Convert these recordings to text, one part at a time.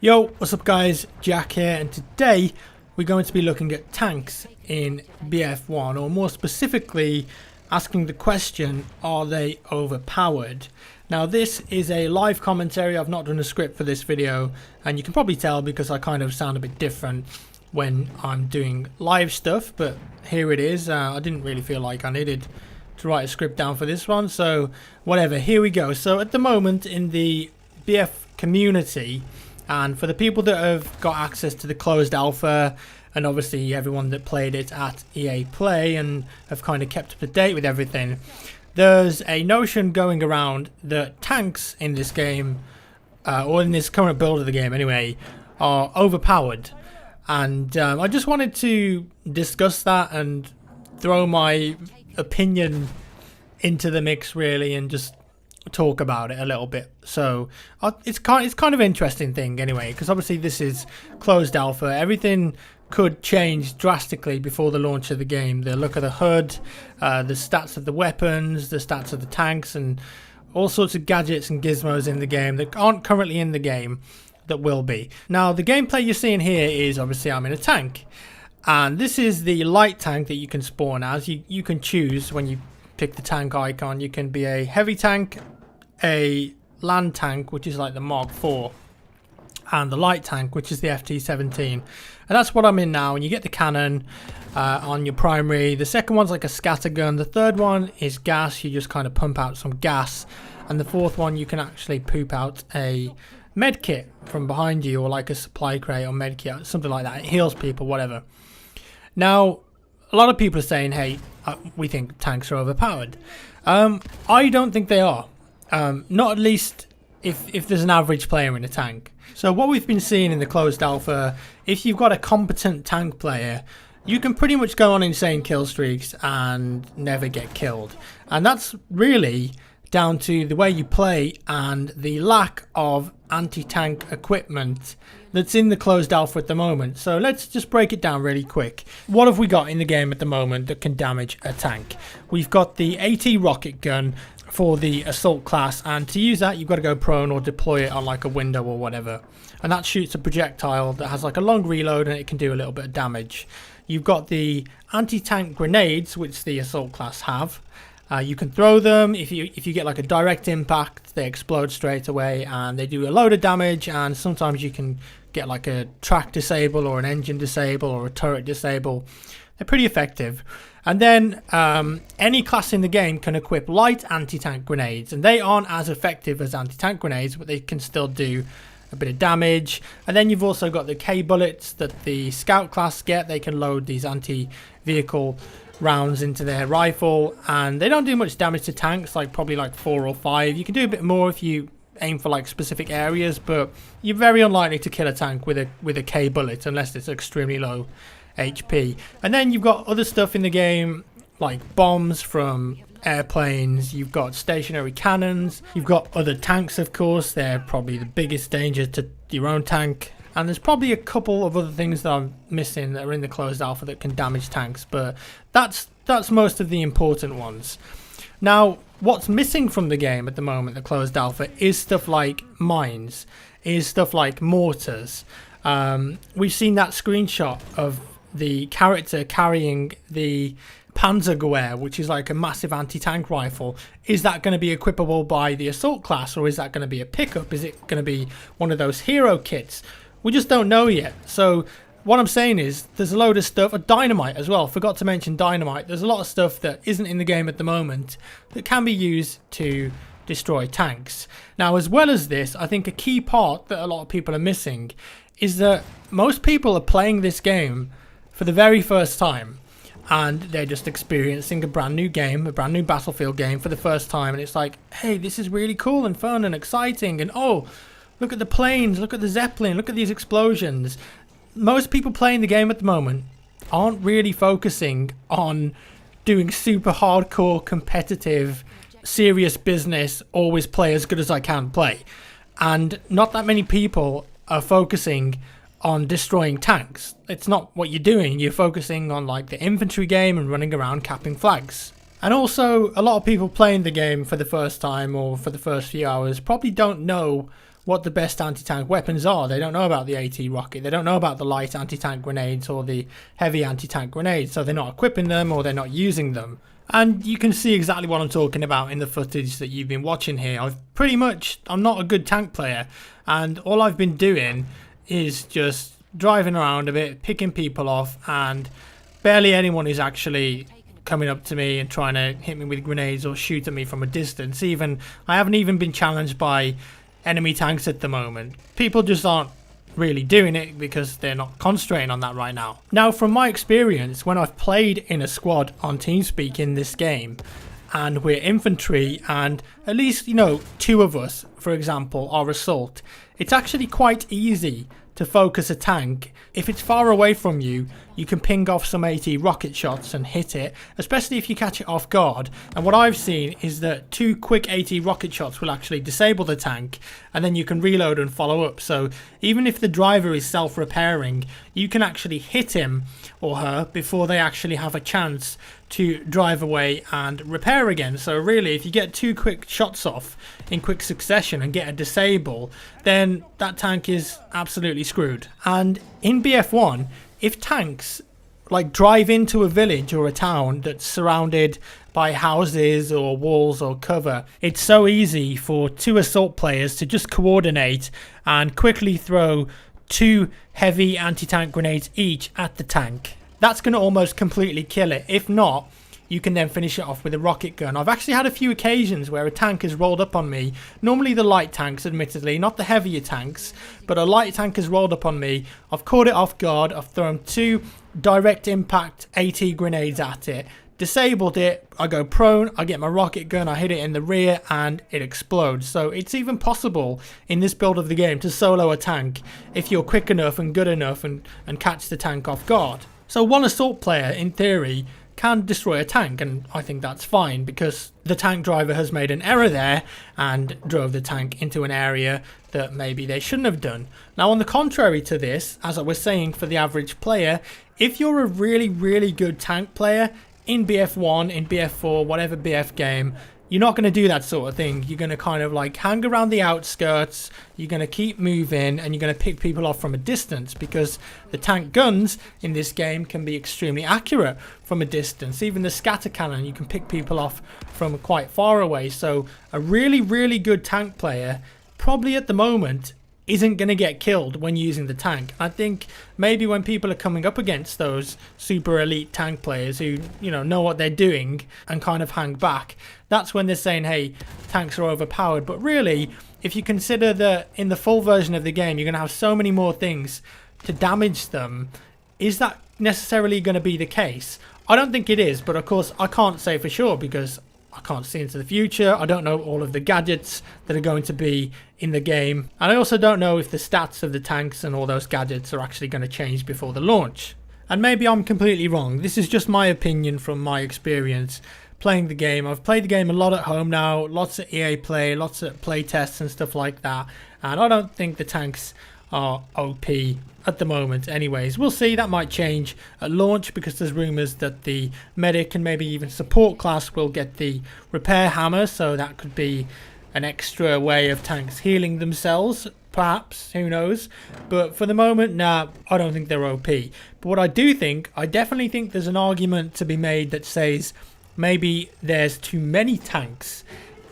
Yo, what's up guys, Jack here, and today we're going to be looking at tanks in BF1, or more specifically asking the question, are they overpowered? Now this is a live commentary. I've not done a script for this video, and you can probably tell because I kind of sound a bit different when I'm doing live stuff, but here it is. I didn't really feel like I needed to write a script down for this one, so whatever, here we go. So at the moment in the BF community, and for the people that have got access to the closed alpha, and obviously everyone that played it at EA Play and have kind of kept up to date with everything, there's a notion going around that tanks in this game, or in this current build of the game anyway, are overpowered. And I just wanted to discuss that and throw my opinion into the mix really, and just talk about it a little bit. So it's kind of an interesting thing anyway, because obviously this is closed alpha. Everything could change drastically before the launch of the game. The look of the HUD, the stats of the weapons, the stats of the tanks, and all sorts of gadgets and gizmos in the game that aren't currently in the game that will be. Now the gameplay you're seeing here is obviously I'm in a tank, and this is the light tank that you can spawn as. You can choose when you pick the tank icon. You can be a heavy tank, a land tank, which is like the Mark IV, and the light tank, which is the FT-17, and that's what I'm in now. And you get the cannon on your primary. The second one's like a scatter gun. The third one is gas. You just kind of pump out some gas, and the fourth one you can actually poop out a med kit from behind you, or like a supply crate or med kit, something like that. It heals people, whatever. Now a lot of people are saying, hey, we think tanks are overpowered. I don't think they are. Not at least if there's an average player in a tank. So what we've been seeing in the closed alpha, if you've got a competent tank player, you can pretty much go on insane kill streaks and never get killed. And that's really down to the way you play and the lack of anti-tank equipment that's in the closed alpha at the moment. So let's just break it down really quick. What have we got in the game at the moment that can damage a tank? We've got the AT rocket gun for the assault class, and to use that you've got to go prone or deploy it on like a window or whatever, and that shoots a projectile that has like a long reload and it can do a little bit of damage. You've got the anti-tank grenades, which the assault class have. You can throw them. If you get like a direct impact, they explode straight away and they do a load of damage, and sometimes you can get like a track disable or an engine disable or a turret disable. They're pretty effective. And then any class in the game can equip light anti-tank grenades, and they aren't as effective as anti-tank grenades, but they can still do a bit of damage. And then you've also got the K bullets that the scout class get. They can load these anti-vehicle rounds into their rifle, and they don't do much damage to tanks, like probably like 4 or 5. You can do a bit more if you aim for like specific areas, but you're very unlikely to kill a tank with a K bullet unless it's extremely low HP. And then you've got other stuff in the game like bombs from airplanes. You've got stationary cannons. You've got other tanks, of course. They're probably the biggest danger to your own tank. And there's probably a couple of other things that I'm missing that are in the closed alpha that can damage tanks, but that's most of the important ones. Now, what's missing from the game at the moment, the closed alpha, is stuff like mines, is stuff like mortars. We've seen that screenshot of the character carrying the Panzergewehr, which is like a massive anti-tank rifle. Is that going to be equipable by the assault class, or is that going to be a pickup? Is it going to be one of those hero kits? We just don't know yet. So what I'm saying is there's a load of stuff. Dynamite as well. Forgot to mention dynamite. There's a lot of stuff that isn't in the game at the moment that can be used to destroy tanks. Now, as well as this, I think a key part that a lot of people are missing is that most people are playing this game for the very first time, and they're just experiencing a brand new game, a brand new Battlefield game for the first time, and it's like, hey, this is really cool and fun and exciting, and oh, look at the planes, look at the Zeppelin, look at these explosions. Most people playing the game at the moment aren't really focusing on doing super hardcore, competitive, serious business, always play as good as I can play. And not that many people are focusing on destroying tanks. It's not what you're doing. You're focusing on like the infantry game and running around capping flags. And also, a lot of people playing the game for the first time or for the first few hours probably don't know what the best anti-tank weapons are. They don't know about the AT rocket. They don't know about the light anti-tank grenades or the heavy anti-tank grenades. So they're not equipping them or they're not using them. And you can see exactly what I'm talking about in the footage that you've been watching here. I'm not a good tank player, and all I've been doing is just driving around a bit, picking people off, and barely anyone is actually coming up to me and trying to hit me with grenades or shoot at me from a distance. I haven't even been challenged by enemy tanks at the moment. People just aren't really doing it because they're not concentrating on that right now. Now, from my experience, when I've played in a squad on TeamSpeak in this game, and we're infantry, and at least, two of us, for example, are assault, it's actually quite easy to focus a tank. If it's far away from you, you can ping off some AT rocket shots and hit it, especially if you catch it off guard. And what I've seen is that 2 quick AT rocket shots will actually disable the tank, and then you can reload and follow up. So even if the driver is self-repairing, you can actually hit him or her before they actually have a chance to drive away and repair again. So really, if you get 2 quick shots off in quick succession and get a disable, then that tank is absolutely screwed. And in BF1, if tanks drive into a village or a town that's surrounded by houses or walls or cover, it's so easy for 2 assault players to just coordinate and quickly throw 2 heavy anti-tank grenades each at the tank. That's going to almost completely kill it. If not, you can then finish it off with a rocket gun. I've actually had a few occasions where a tank has rolled up on me, normally the light tanks admittedly, not the heavier tanks, but a light tank has rolled up on me, I've caught it off guard, I've thrown 2 direct impact AT grenades at it, disabled it, I go prone, I get my rocket gun, I hit it in the rear and it explodes. So it's even possible in this build of the game to solo a tank if you're quick enough and good enough and catch the tank off guard. So one assault player, in theory, can destroy a tank, and I think that's fine because the tank driver has made an error there and drove the tank into an area that maybe they shouldn't have done. Now, on the contrary to this, as I was saying, for the average player, if you're a really, really good tank player in BF1, in BF4, whatever BF game, you're not going to do that sort of thing. You're going to kind of hang around the outskirts, you're going to keep moving, and you're going to pick people off from a distance because the tank guns in this game can be extremely accurate from a distance. Even the scatter cannon, you can pick people off from quite far away. So a really, really good tank player probably at the moment isn't going to get killed when using the tank. I think maybe when people are coming up against those super elite tank players who, know what they're doing and kind of hang back, that's when they're saying, hey, tanks are overpowered. But really, if you consider that in the full version of the game, you're going to have so many more things to damage them, is that necessarily going to be the case? I don't think it is, but of course, I can't say for sure because I can't see into the future. I don't know all of the gadgets that are going to be in the game. And I also don't know if the stats of the tanks and all those gadgets are actually going to change before the launch. And maybe I'm completely wrong. This is just my opinion from my experience playing the game. I've played the game a lot at home now. Lots of EA play, lots of play tests and stuff like that. And I don't think the tanks are OP at the moment anyways. We'll see, that might change at launch because there's rumours that the medic and maybe even support class will get the repair hammer, so that could be an extra way of tanks healing themselves, perhaps, who knows. But for the moment, nah, I don't think they're OP. But what I do think, I definitely think there's an argument to be made that says maybe there's too many tanks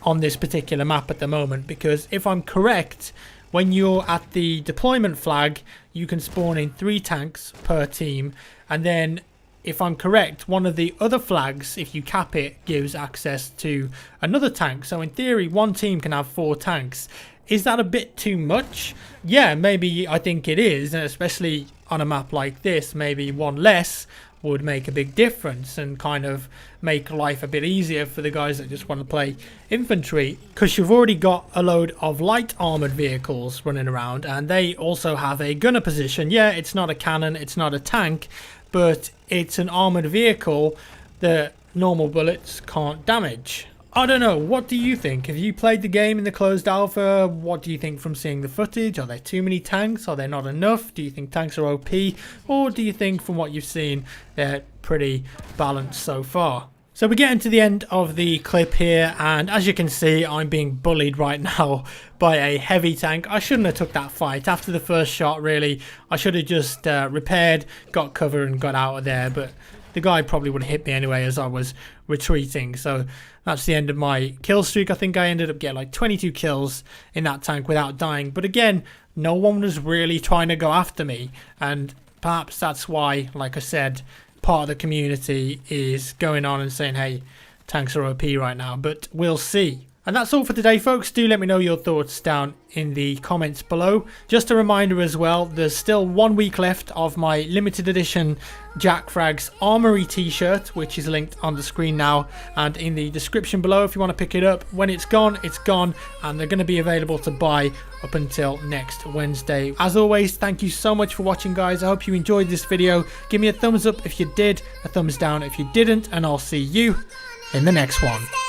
on this particular map at the moment, because if I'm correct, when you're at the deployment flag, you can spawn in 3 tanks per team, and then if I'm correct, one of the other flags, if you cap it, gives access to another tank. So in theory, one team can have 4 tanks. Is that a bit too much? Yeah, maybe I think it is, and especially on a map like this, maybe one less would make a big difference and kind of make life a bit easier for the guys that just want to play infantry, because you've already got a load of light armored vehicles running around and they also have a gunner position. Yeah, it's not a cannon, it's not a tank, but it's an armored vehicle that normal bullets can't damage. I don't know, what do you think? Have you played the game in the closed alpha? What do you think from seeing the footage? Are there too many tanks? Are there not enough? Do you think tanks are OP? Or do you think from what you've seen they're pretty balanced so far? So we're getting to the end of the clip here, and as you can see, I'm being bullied right now by a heavy tank. I shouldn't have took that fight after the first shot, really. I should have just repaired, got cover and got out of there, but the guy probably would have hit me anyway as I was retreating. So that's the end of my kill streak. I think I ended up getting like 22 kills in that tank without dying, but again, no one was really trying to go after me, and perhaps that's why, like I said, part of the community is going on and saying, hey, tanks are OP right now, but we'll see. And that's all for today, folks. Do let me know your thoughts down in the comments below. Just a reminder as well, there's still 1 week left of my limited edition Jack Frags Armory t-shirt, which is linked on the screen now and in the description below if you want to pick it up. When it's gone, and they're going to be available to buy up until next Wednesday. As always, thank you so much for watching, guys. I hope you enjoyed this video. Give me a thumbs up if you did, a thumbs down if you didn't, and I'll see you in the next one.